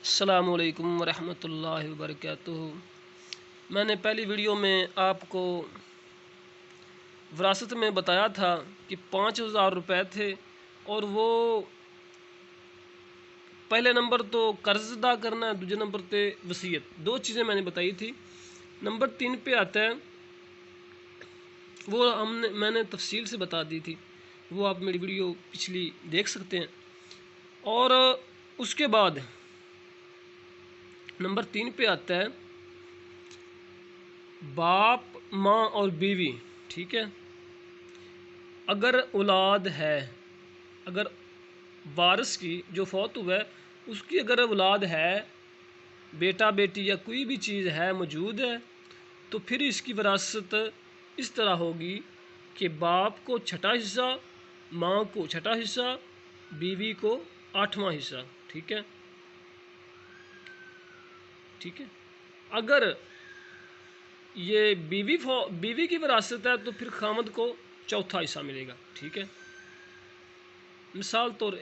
अस्सलामुअलैकुम वरहमतुल्लाहि वबरकातुहू। मैंने पहली वीडियो में आपको विरासत में बताया था कि 5,000 रुपये थे और वो पहले नंबर तो कर्ज अदा करना है, दूसरे नंबर पे वसीयत। दो चीज़ें मैंने बताई थी। नंबर 3 पे आता है, वो मैंने तफसील से बता दी थी, वो आप मेरी वीडियो पिछली देख सकते हैं। और उसके बाद नंबर 3 पे आता है बाप, माँ और बीवी। ठीक है, अगर औलाद है, अगर वारिस की जो फौत हुआ है उसकी अगर औलाद है, बेटा बेटी या कोई भी चीज़ है मौजूद है, तो फिर इसकी विरासत इस तरह होगी कि बाप को छठा हिस्सा, माँ को छठा हिस्सा, बीवी को 8वां हिस्सा। ठीक है, ठीक है। अगर ये बीवी की विरासत है तो फिर खामद को चौथा हिस्सा मिलेगा। ठीक है, मिसाल तौर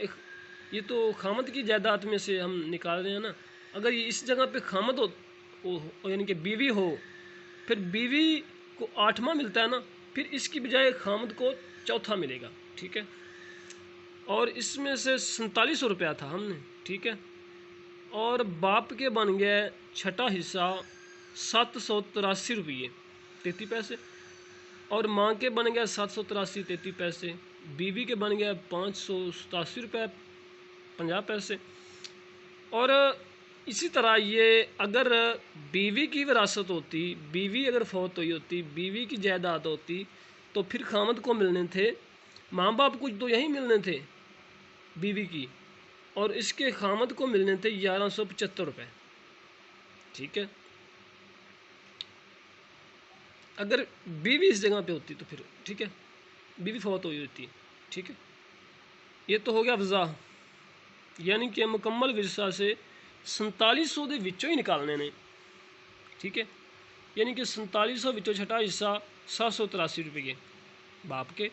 ये तो खामद की जायदाद में से हम निकाल रहे हैं ना। अगर ये इस जगह पे खामद हो यानी कि बीवी हो, फिर बीवी को 8वां मिलता है ना, फिर इसकी बजाय खामद को चौथा मिलेगा। ठीक है, और इसमें से 4700 रुपया था हमने। ठीक है, और बाप के बन गए छठा हिस्सा 783 रुपये 33 पैसे, और माँ के बन गया 783 33 पैसे, बीवी के बन गया 587 रुपये 50 पैसे। और इसी तरह ये अगर बीवी की विरासत होती, बीवी अगर फौत हुई होती, बीवी की जायदाद होती, तो फिर खामद को मिलने थे, माँ बाप को तो यही मिलने थे बीवी की, और इसके खामद को मिलने थे 1175 रुपये। ठीक है, अगर बीवी इस जगह पे होती तो फिर ठीक है, बीवी फौत हुई होती। ठीक है, ये तो हो गया वज़ा, यानी कि मुकम्मल विरसा से 4700 ਦੇ ਵਿੱਚੋਂ ही निकालने ने। ठीक है, यानी कि 4700 ਵਿੱਚੋਂ छठा हिस्सा 783 रुपये बाप के,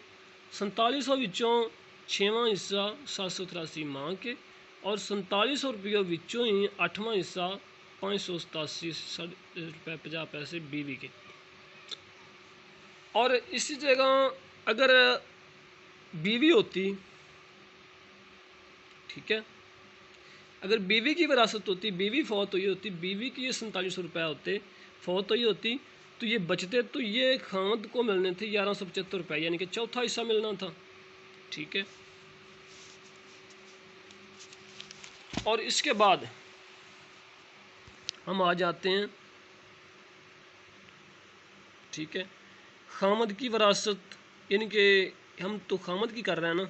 4700 ਵਿੱਚੋਂ 6वां हिस्सा 783 माँ के, और 4700 रुपये ਵਿੱਚੋਂ ही 8वां हिस्सा 587 रुपये 50 पैसे बीवी के। और इसी जगह अगर बीवी होती, ठीक है, अगर बीवी की विरासत होती, बीवी फौत हुई होती, बीवी की ये 4700 रुपये होते, फौत हुई होती, तो ये बचते तो ये खामद को मिलने थे 1175 रुपये, यानी कि चौथा हिस्सा मिलना था। ठीक है, और इसके बाद हम आ जाते हैं, ठीक है, खामद की विरासत, यानी कि हम तो खामद की कर रहे हैं ना।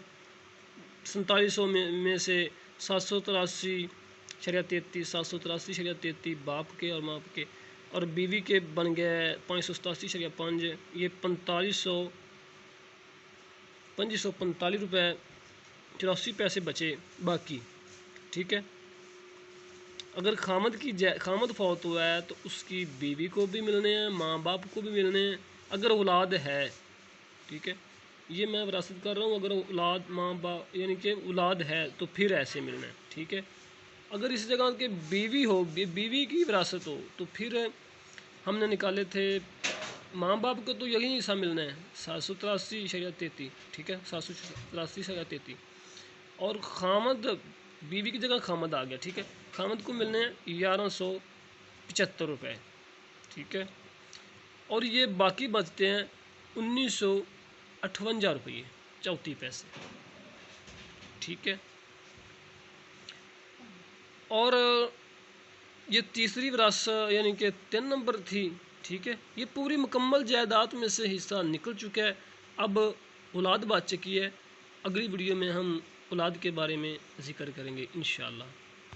4700 में से 783 783 बाप के और माँ के, और बीवी के बन गए 587 ये 4545 रुपये 84 पैसे बचे बाकी। ठीक है, अगर खामद फौत हुआ है तो उसकी बीवी को भी मिलने हैं, माँ बाप को भी मिलने हैं, अगर औलाद है। ठीक है, ये मैं विरासत कर रहा हूँ, अगर औलाद माँ बाप यानी कि औलाद है तो फिर ऐसे मिलना है। ठीक है, अगर इस जगह के बीवी हो, बीवी की विरासत हो, तो फिर हमने निकाले थे माँ बाप को तो यही हिस्सा मिलना है 783 ठीक है, 783 और खामद बीवी की जगह खामद आ गया। ठीक है, खामद को मिलने हैं 1175 रुपये। ठीक है, और ये बाकी बचते हैं 1958 रुपये 34 पैसे। ठीक है, और ये तीसरी विरासत यानी कि 3 नंबर थी। ठीक है, ये पूरी मुकम्मल जायदाद में से हिस्सा निकल चुका है, अब औलाद बच चुकी है। अगली वीडियो में हम औलाद के बारे में ज़िक्र करेंगे इंशाअल्लाह।